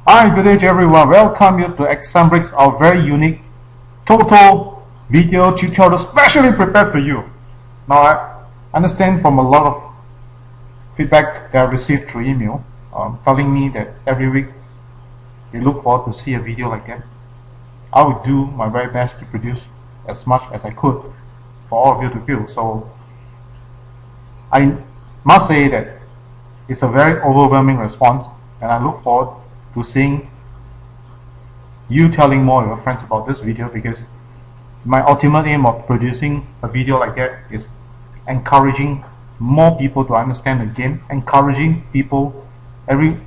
Hi, good day to everyone. Welcome you to Exambricks, our very unique total video tutorial specially prepared for you. Now, I understand from a lot of feedback that I received through email, telling me that every week they look forward to see a video like that. I would do my very best to produce as much as I could for all of you to view. So, I must say that it's a very overwhelming response, and I look forward to seeing you telling more of your friends about this video, because my ultimate aim of producing a video like that is encouraging more people to understand the game, encouraging people, every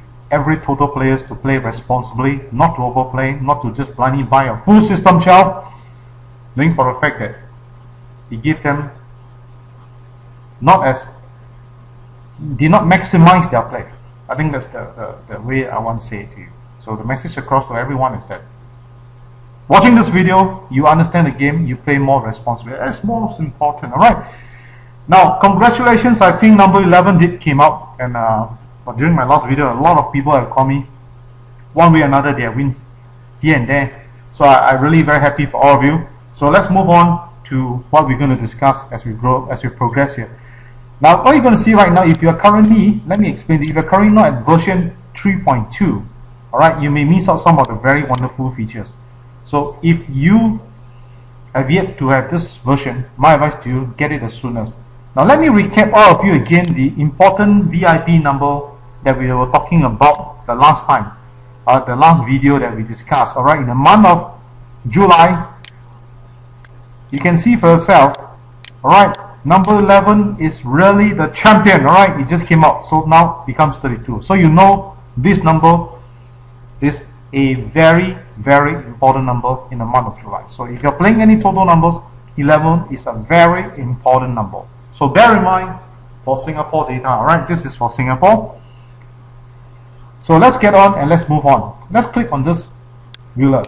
total players to play responsibly, not to overplay, not to just blindly buy a full system shelf, knowing for a fact that it gives them did not maximize their play. I think that's the way I want to say it to you. So the message across to everyone is that watching this video, you understand the game, you play more responsibly. That's most important. Alright. Now, congratulations. I think number 11 did came out, and but during my last video, a lot of people have called me one way or another their wins here and there. So I'm really very happy for all of you. So let's move on to what we're going to discuss as we progress here. Now, what you're going to see right now, if you're currently, let me explain, if you're currently not at version 3.2, alright, you may miss out some of the very wonderful features. So if you have yet to have this version, my advice to you, get it as soon as. Now let me recap all of you again the important VIP number that we were talking about the last time, the last video that we discussed. Alright, in the month of July, you can see for yourself, alright, number 11 is really the champion. Alright, it just came out, so now it becomes 32. So you know this number is a very important number in the month of July. So if you're playing any total numbers, 11 is a very important number. So bear in mind for Singapore data. Alright, this is for Singapore. So let's get on and let's move on. Let's click on this wheeler.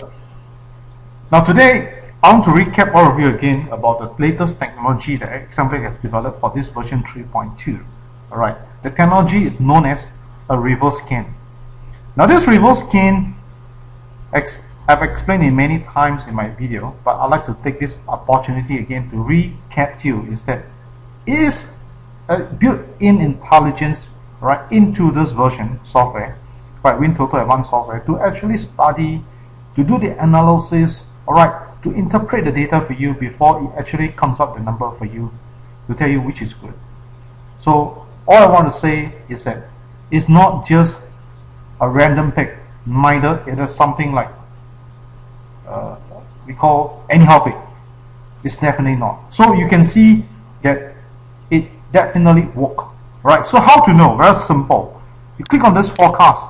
Now today, I want to recap all of you again about the latest technology that Exambricks has developed for this version 3.2. Alright, the technology is known as a reverse scan. Now this reverse scan, I've explained it many times in my video, but I'd like to take this opportunity again to recap to you, is that it is a built-in intelligence right into this version software, right, WinTOTO advanced software, to actually study, to do the analysis, alright, to interpret the data for you before it actually comes up the number for you, to tell you which is good. So all I want to say is that it's not just a random pick, neither it is something like we call anyhow pick. It's definitely not. So you can see that it definitely works. Right? So how to know? Very simple. You click on this forecast.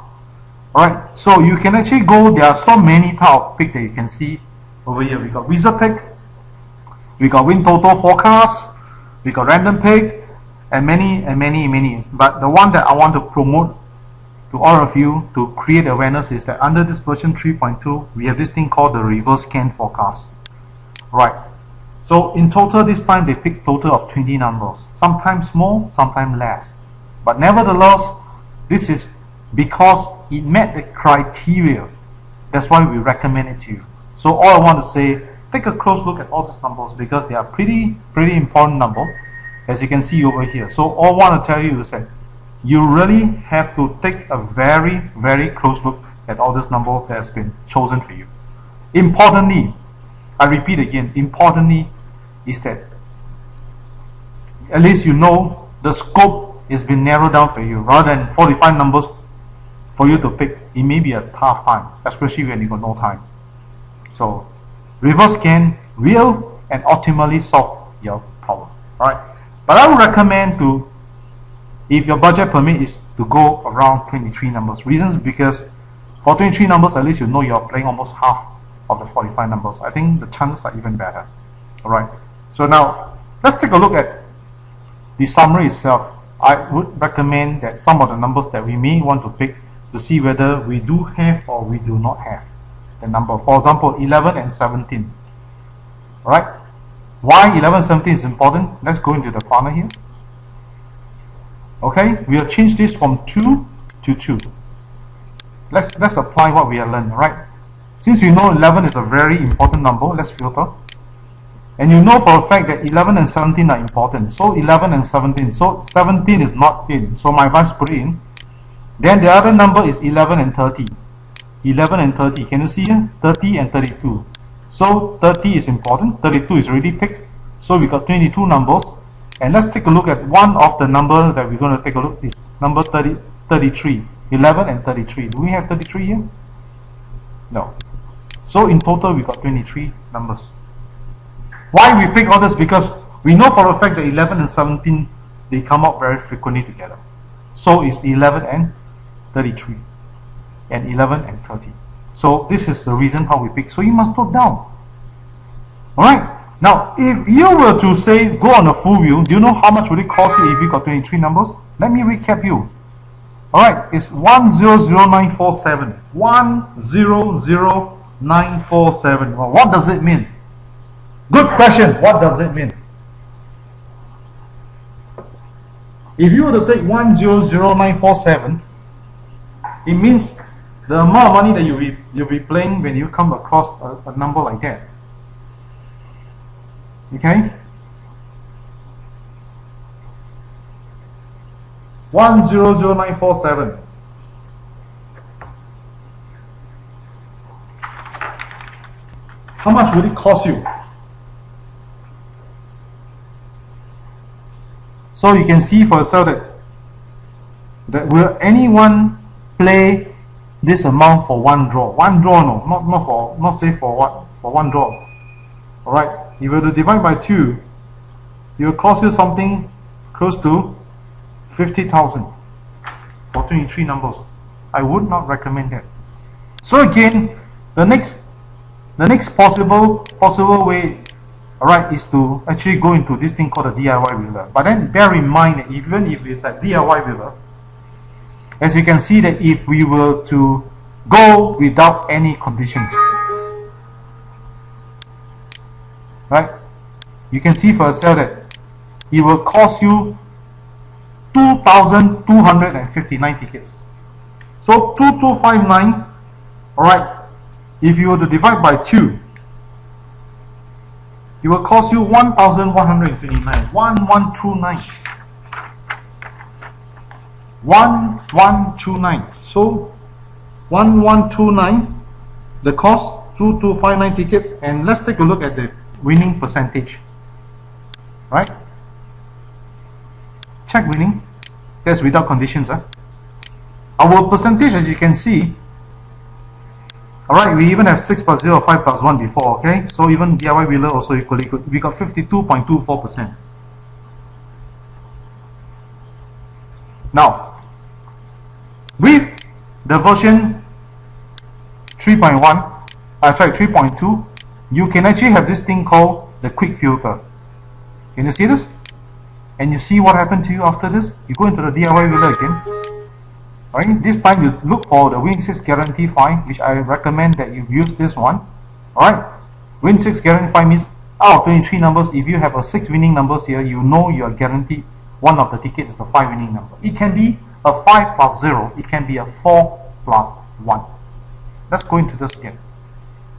Alright, so you can actually go, there are so many type of pick that you can see over here. We got wizard pick, we got WinTOTO forecast, we got random pick, and many. But the one that I want to promote to all of you to create awareness is that under this version 3.2, we have this thing called the reverse scan forecast. Right. So in total, this time they pick total of 20 numbers, sometimes more, sometimes less. But nevertheless, this is because it met the criteria. That's why we recommend it to you. So all I want to say, take a close look at all these numbers, because they are pretty important numbers, as you can see over here. So all I want to tell you is that you really have to take a very close look at all these numbers that has been chosen for you. Importantly, I repeat again, importantly is that at least you know the scope has been narrowed down for you. Rather than 45 numbers for you to pick, it may be a tough time, especially when you got no time. So reverse scan will and ultimately solve your problem. Alright, but I would recommend to, if your budget permit, is to go around 23 numbers. Reasons because for 23 numbers, at least you know you're playing almost half of the 45 numbers. I think the chances are even better. Alright, so now let's take a look at the summary itself. I would recommend that some of the numbers that we may want to pick to see whether we do have or we do not have the number. For example, 11 and 17. Alright, why 11 and 17 is important? Let's go into the funnel here. Okay, we'll change this from 2 to 2. let's apply what we have learned, right? Since we know 11 is a very important number, let's filter. And you know for a fact that 11 and 17 are important. So 11 and 17. So 17 is not in. So my advice, put it in. Then the other number is 11 and 30. 11 and 30. Can you see here? 30 and 32. So 30 is important. 32 is already picked. So we got 22 numbers. And let's take a look at one of the number that we're going to take a look is number 33. 11 and 33. Do we have 33 here? No. So in total we got 23 numbers. Why we pick all this? Because we know for a fact that 11 and 17 they come out very frequently together. So it's 11 and 33 and 11 and 30. So this is the reason how we pick. So you must note down. Alright. Now if you were to say go on a full wheel, do you know how much would it cost you if you got 23 numbers? Let me recap you. Alright, it's 100947. 100947. Well, what does it mean? Good question. What does it mean? If you were to take 100947, it means the amount of money that you'll be playing when you come across a number like that. Okay? 100947. How much would it cost you? So you can see for yourself that will anyone play this amount for one draw? One draw, no, not say for what? For one draw. Alright, if you were to divide by 2, it will cost you something close to 50,000 for 23 numbers. I would not recommend that. So again, the next possible way, alright, is to actually go into this thing called a DIY wheeler. But then bear in mind that even if it's a DIY wheeler, as you can see that if we were to go without any conditions, right, you can see for yourself that it will cost you 2,259 tickets. So 2259, alright, if you were to divide by 2, it will cost you 1,129. 1129. 1129. So 1129, the cost, 2259 tickets, and let's take a look at the winning percentage. Right? Check winning. That's without conditions. Our percentage, as you can see, alright, we even have 6 plus 0, 5 plus 1 before, okay? So even DIY wheeler also equally good. We got 52.24%. Now, with the version 3.2, you can actually have this thing called the quick filter. Can you see this? And you see what happened to you after this? You go into the DIY wheeler again. Alright, this time you look for the Win 6 guarantee file, which I recommend that you use this one. Alright, Win 6 guarantee file means out of 23 numbers, if you have a 6 winning numbers here, you know you are guaranteed one of the tickets is a 5 winning number. It can be a 5 plus 0, it can be a 4 plus 1. Let's go into this again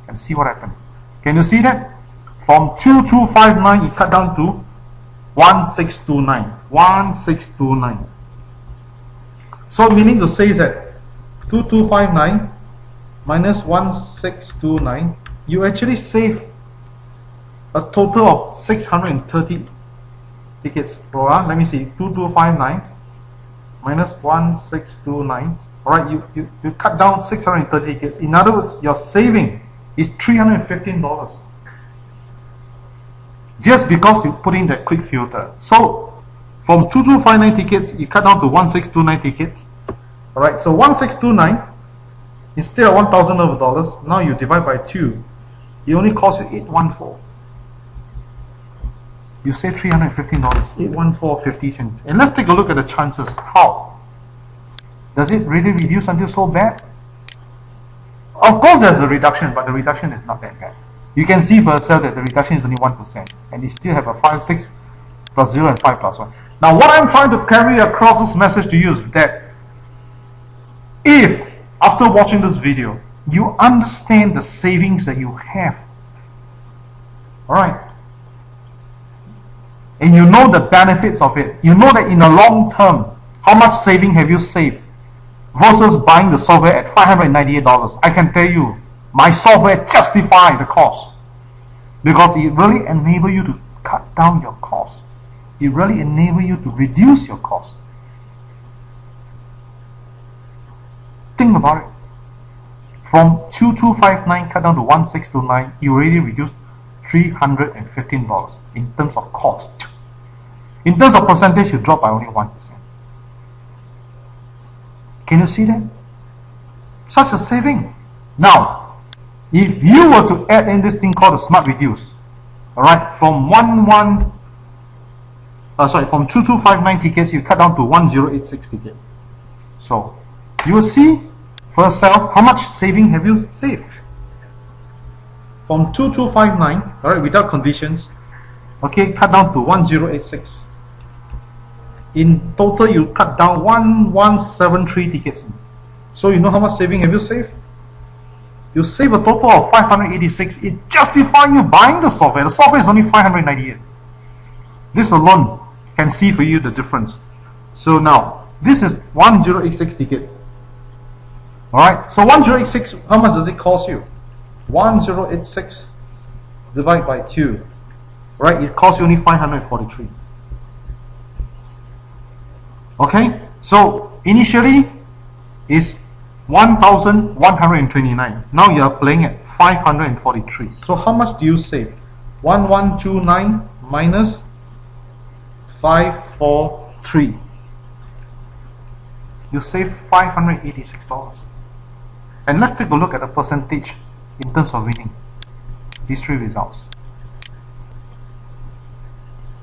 and see what happened. Can you see that? From 2259, it cut down to 1629. 1629. So meaning to say is that 2259 minus 1629, you actually save a total of 630 tickets. Let me see, 2259 minus 1629. Alright, you cut down 630 tickets. In other words, your saving is $315. Just because you put in that quick filter. So from 2259 tickets, you cut down to 1629 tickets. Alright, so 1629 instead of $1,000 over, now you divide by 2. It only costs you $814. You save $315. $814.50. And let's take a look at the chances. How? Does it really reduce until so bad? Of course there's a reduction, but the reduction is not that bad. You can see for yourself that the reduction is only 1%, and you still have a 5, 6 plus 0 and 5 plus 1. Now what I'm trying to carry across this message to you is that if after watching this video, you understand the savings that you have. Alright? And you know the benefits of it. You know that in the long term, how much saving have you saved versus buying the software at $598. I can tell you, my software justifies the cost because it really enables you to cut down your cost. It really enables you to reduce your cost. Think about it. From 2259 cut down to 1629, you already reduced $315 in terms of cost. In terms of percentage, you drop by only 1%. Can you see that? Such a saving. Now, if you were to add in this thing called the Smart Reduce, alright, from 2259 tickets, you cut down to 1086 tickets. So, you will see for yourself how much saving have you saved. From 2259, alright, without conditions, okay, cut down to 1086. In total, you cut down 1173 tickets. So you know how much saving have you saved? You save a total of 586. It justifies you buying the software. The software is only 598. This alone can see for you the difference. So now, this is 1086 ticket. Alright, so 1086, how much does it cost you? 1086 divided by 2. Right, it costs you only 543. Okay, so initially is 1129. Now you are playing at 543. So how much do you save? 1129 minus 543. You save $586. And let's take a look at the percentage in terms of winning. These three results.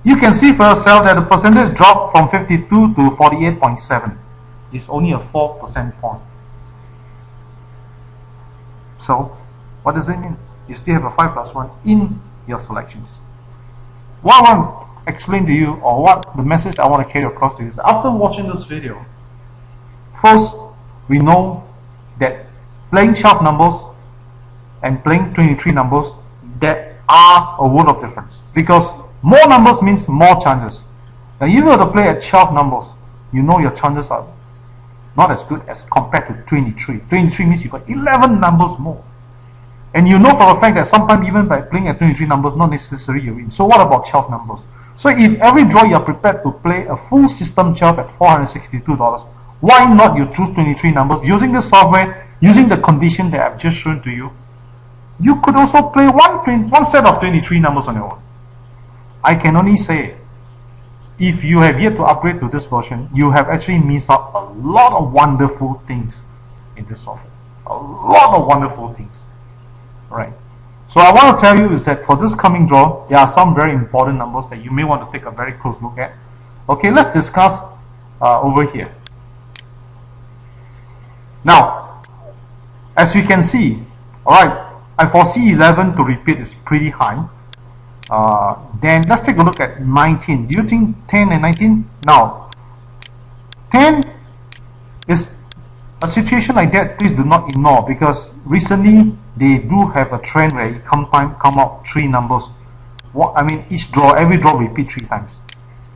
You can see for yourself that the percentage dropped from 52 to 48.7. It's only a 4% point. So, what does it mean? You still have a 5 plus 1 in your selections. What I want to explain to you, or what the message I want to carry across to you is, after watching this video, first, we know that playing shelf numbers and playing 23 numbers, there are a world of difference. Because more numbers means more chances. Now, if you were to play at 12 numbers, you know your chances are not as good as compared to 23. 23 means you got 11 numbers more. And you know for a fact that sometimes even by playing at 23 numbers, not necessarily you win. So what about 12 numbers? So if every draw you are prepared to play a full system 12 at $462, why not you choose 23 numbers using the software, using the condition that I've just shown to you? You could also play one set of 23 numbers on your own. I can only say, if you have yet to upgrade to this version, you have actually missed out a lot of wonderful things in this software. A lot of wonderful things. Right. So I want to tell you is that for this coming draw, there are some very important numbers that you may want to take a very close look at. Okay, let's discuss over here. Now, as we can see, alright, I foresee 11 to repeat is pretty high. Then let's take a look at 19. Do you think 10 and 19? Now, 10 is a situation like that. Please do not ignore, because recently they do have a trend where it come out 3 numbers. Each draw, every draw repeat 3 times.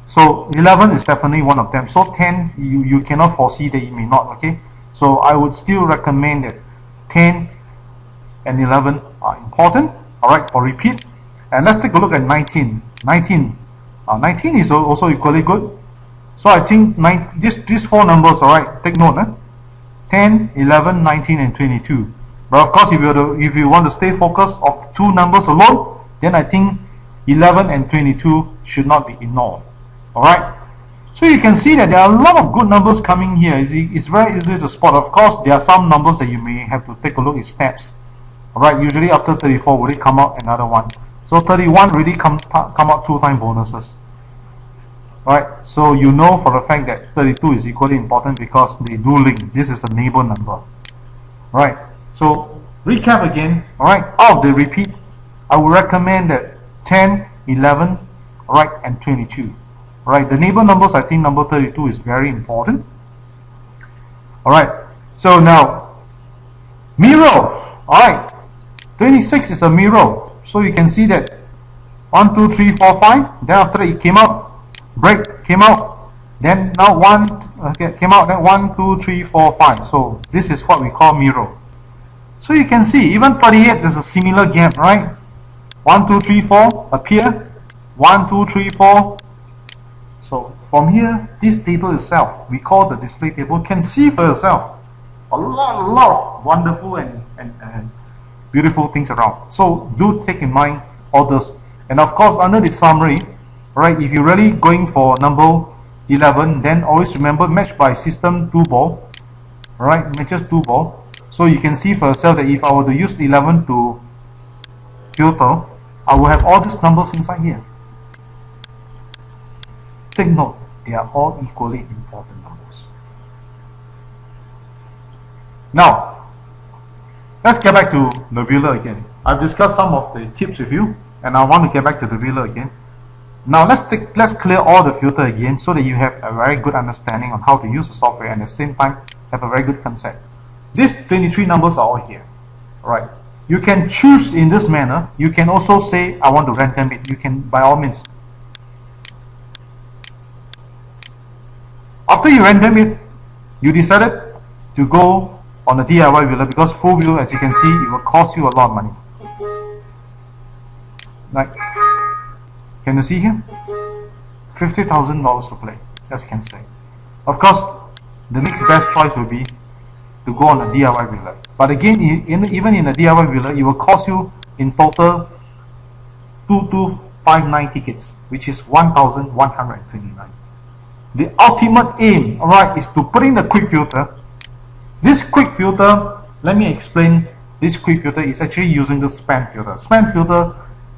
So 11 is definitely one of them. So 10, you cannot foresee that it may not. Okay, so I would still recommend that 10 and 11 are important. All right, for repeat. And let's take a look at 19. 19 is also equally good. So I think these 4 numbers, alright, take note. 10, 11, 19 and 22. But of course, if you want to stay focused of 2 numbers alone, then I think 11 and 22 should not be ignored. Alright. So you can see that there are a lot of good numbers coming here. It's very easy to spot. Of course, there are some numbers that you may have to take a look at steps. Alright, usually after 34 will it come out another one. So 31 really come out 2 time bonuses. Alright, so you know for the fact that 32 is equally important because they do link. This is a neighbor number. Alright, so recap again. Alright, out of the repeat, I would recommend that 10, 11, alright, and 22. Alright, the neighbor numbers, I think number 32 is very important. Alright, so now Mirror. Alright. 26 is a mirror. So you can see that 1, 2, 3, 4, 5. Then after that it came out. Break came out. Then now 1 came out. Then 1, 2, 3, 4, 5. So this is what we call mirror. So you can see even 38 there's a similar gap, right? 1, 2, 3, 4 appear. 1, 2, 3, 4. So from here, this table itself, we call the display table, can see for yourself a lot of wonderful and beautiful things around. So do take in mind all this. And of course, under the summary, right, if you're really going for number 11, then always remember match by system 2 ball, right? Matches 2 ball. So you can see for yourself that if I were to use 11 to filter, I will have all these numbers inside here. Take note, they are all equally important numbers. Now, let's get back to the viewer again. I've discussed some of the tips with you, and I want to get back to the viewer again. Now let's clear all the filter again so that you have a very good understanding on how to use the software and at the same time have a very good concept. These 23 numbers are all here, right? You can choose in this manner. You can also say I want to random it. You can, by all means. After you random it, you decided to go on a DIY wheeler because full wheel, as you can see, it will cost you a lot of money. Like, can you see here? $50,000 to play, as you can say. Of course, the next best choice will be to go on a DIY wheeler. But again, even in a DIY wheeler, it will cost you in total 2259 tickets, which is 1,129. The ultimate aim, alright, is to put in the quick filter. This quick filter, let me explain. This quick filter is actually using the span filter. Span filter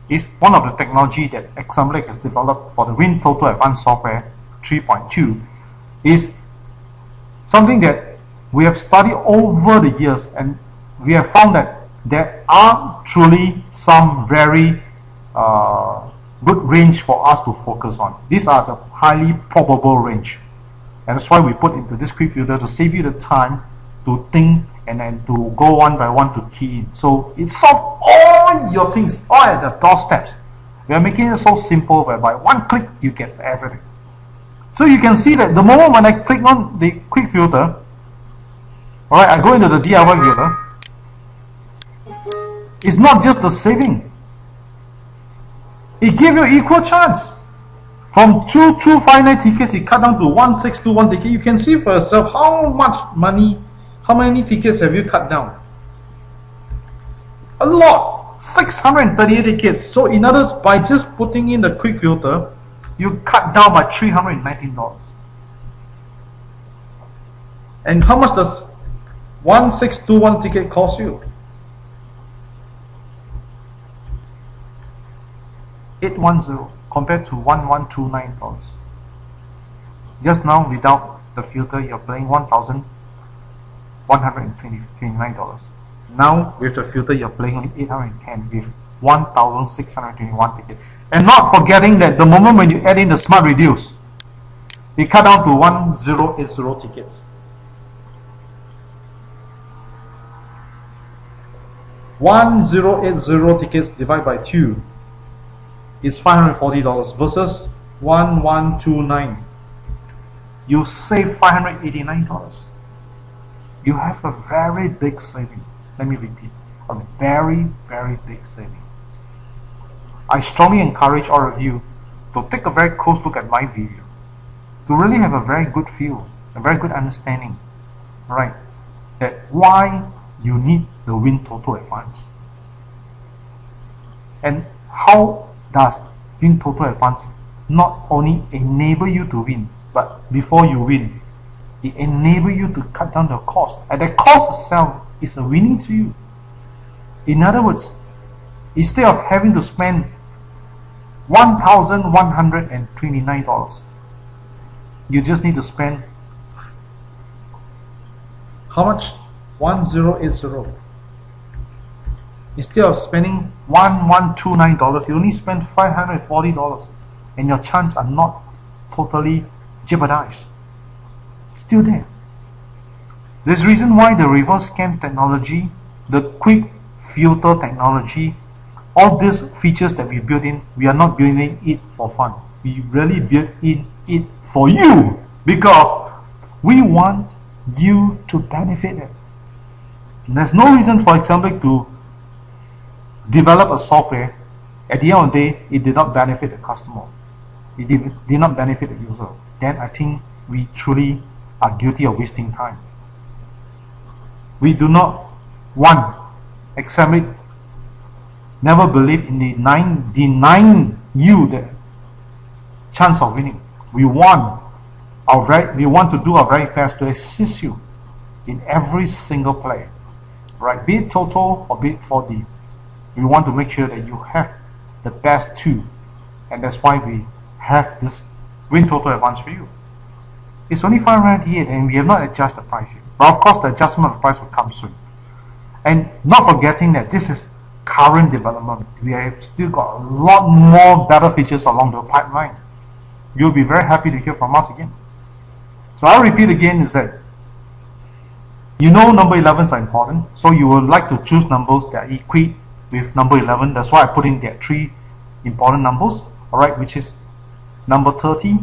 is one of the technology that Examlake has developed for the WinTOTO Advanced Software 3.2. Is something that we have studied over the years, and we have found that there are truly some very good range for us to focus on. These are the highly probable range, and that's why we put into this quick filter to save you the time to think and then to go one by one to key in. So it solves all your things all at the doorsteps. We are making it so simple whereby one click you get everything. So you can see that the moment when I click on the quick filter, alright, I go into the DIY wheeler, it's not just the saving. It gives you equal chance. From 2259 tickets, it cut down to 1621 tickets. You can see for yourself how much money, how many tickets have you cut down? A lot. 638 tickets. So in other words, by just putting in the quick filter, you cut down by $319. And how much does 1621 ticket cost you? $810 compared to $1129. Just now, without the filter, you're paying $1,129. Now, with the filter, you're paying only $810 with 1,621 tickets. And not forgetting that the moment when you add in the smart reduce, it cut down to 1080 tickets. 1080 tickets divided by 2 is $540 versus 1129. You save $589. You have a very big saving. Let me repeat, a very big saving. I strongly encourage all of you to take a very close look at my video, to really have a very good feel, a very good understanding, right, that why you need the WinTOTO Advanced. And how does WinTOTO Advanced not only enable you to win, but before you win, it enables you to cut down the cost. And the cost itself is a winning to you. In other words, instead of having to spend $1,129, you just need to spend how much? 1080. Instead of spending $1129, you only spend $540, and your chances are not totally jeopardized. Still there. There's reason why the reverse scan technology the quick filter technology, all these features that we built in, we are not building it for fun. We really built in it for you, because we want you to benefit it. There's no reason for example to develop a software, at the end of the day it did not benefit the customer, it did not benefit the user. Then I think we truly are guilty of wasting time. We do not want example never believe in denying you the chance of winning. We want to do our very best to assist you in every single play, right? Be it TOTO or be it 4D. We want to make sure that you have the best too, and that's why we have this WinTOTO Advanced for you. It's only 598 and we have not adjusted the price yet. But of course the adjustment of the price will come soon. And not forgetting that this is current development. We have still got a lot more better features along the pipeline. You'll be very happy to hear from us again. So I'll repeat again is that you know number 11s are important, so you would like to choose numbers that equate with number 11. That's why I put in that 3 important numbers, alright, which is number 30,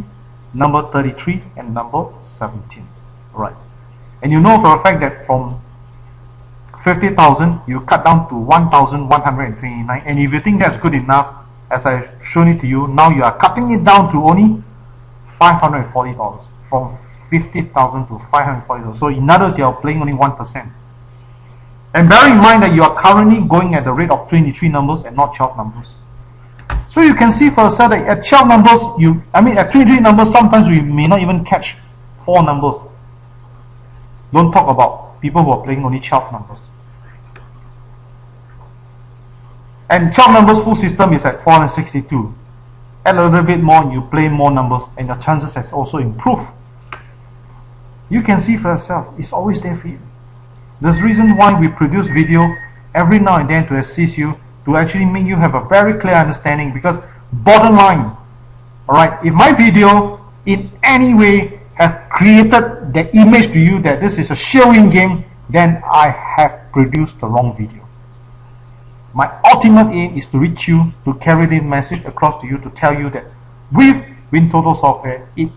number 33, and number 17. Alright. And you know for a fact that from 50,000 you cut down to 1,129, and if you think that's good enough, as I've shown it to you, now you are cutting it down to only $540 from 50,000 to $540. So in other words, you are playing only 1%. And bear in mind that you are currently going at the rate of 23 numbers and not 12 numbers. So you can see for yourself that at 12 numbers, at 23 numbers, sometimes we may not even catch 4 numbers. Don't talk about people who are playing only 12 numbers. And 12 numbers full system is at 462. Add a little bit more and you play more numbers, and your chances has also improved. You can see for yourself, it's always there for you. There's reason why we produce video every now and then to assist you, to actually make you have a very clear understanding. Because bottom line, alright, if my video in any way have created the image to you that this is a sheer-win game, then I have produced the wrong video. My ultimate aim is to reach you, to carry this message across to you, to tell you that with WinTOTO software, it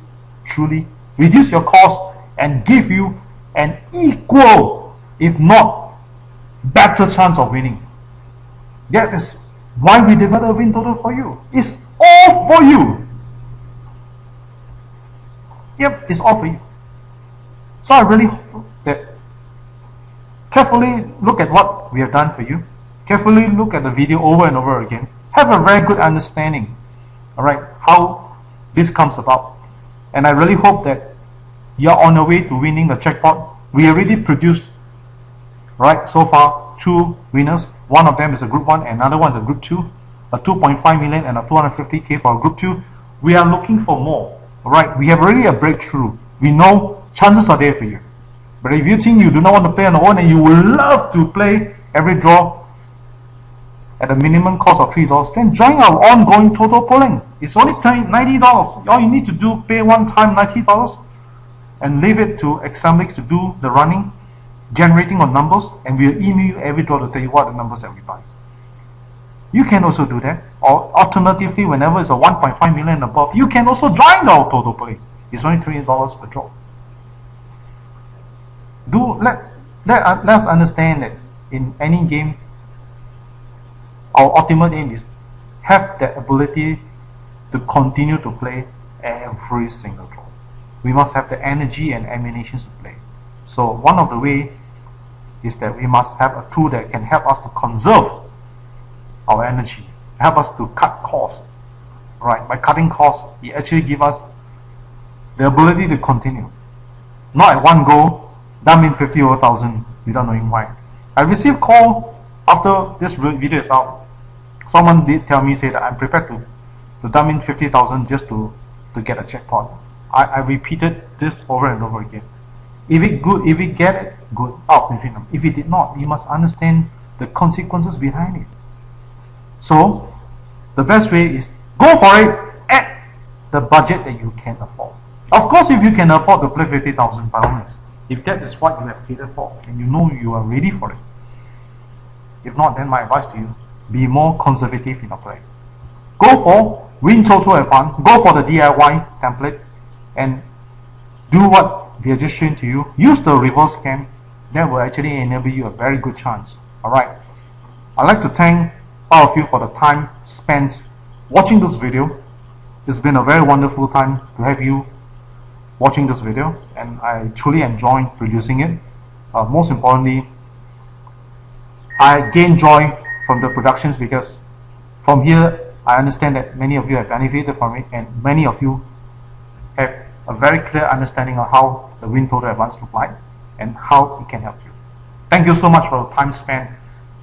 truly reduces your cost and give you an equal, if not better chance of winning. That is why we develop WinTOTO for you. It's all for you. Yep, it's all for you. So I really hope that carefully look at what we have done for you. Carefully look at the video over and over again. Have a very good understanding, alright, how this comes about. And I really hope that you're on your way to winning the jackpot. We already produced, right, so far 2 winners. One of them is a group 1, another one is a group 2, a 2.5 million and a 250k for a group 2. We are looking for more. Alright, we have already a breakthrough. We know chances are there for you. But if you think you do not want to play on your own and you would love to play every draw at a minimum cost of $3, then join our ongoing TOTO polling. It's only $90. All you need to do, pay one time $90 and leave it to Examlix to do the running, generating of numbers, and we'll email you every draw to tell you what the numbers that we buy. You can also do that, or alternatively, whenever it's a 1.5 million and above, you can also join our TOTO polling. It's only $20 per draw. Let's understand that in any game, our ultimate aim is have the ability to continue to play every single draw. We must have the energy and ammunition to play. So one of the ways is that we must have a tool that can help us to conserve our energy, help us to cut costs. Right? By cutting costs, it actually gives us the ability to continue. Not at one go, dump in 50 over 1,000 without knowing why. I received call after this video is out. Someone did tell me, say that I'm prepared to dump in 50,000 just to get a jackpot. I repeated this over and over again. If it good, if we get it, good. If it did not, you must understand the consequences behind it. So the best way is go for it at the budget that you can afford. Of course, if you can afford to play 50,000, by all means. If that is what you have catered for and you know you are ready for it, If not, then my advice to you, be more conservative in your play. Go for WinTOTO Advanced, go for the DIY template, and do what we have just shown to you. Use the reverse scan. That will actually enable you a very good chance. Alright, I'd like to thank all of you for the time spent watching this video. It's been a very wonderful time to have you watching this video, and I truly enjoy producing it. Most importantly, I gain joy from the productions, because from here I understand that many of you have benefited from it, and many of you have a very clear understanding of how the WinTOTO Advanced look like and how it can help you. Thank you so much for the time spent.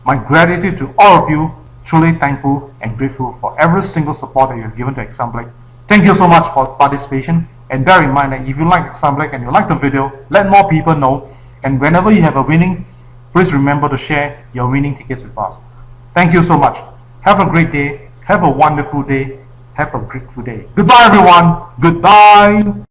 My gratitude to all of you. Truly thankful and grateful for every single support that you have given to Exam Black. Thank you so much for participation, and bear in mind that if you like Exam Black and you like the video, let more people know, and whenever you have a winning, please remember to share your winning tickets with us. Thank you so much. Have a great day. Have a wonderful day. Have a grateful day. Goodbye everyone. Goodbye.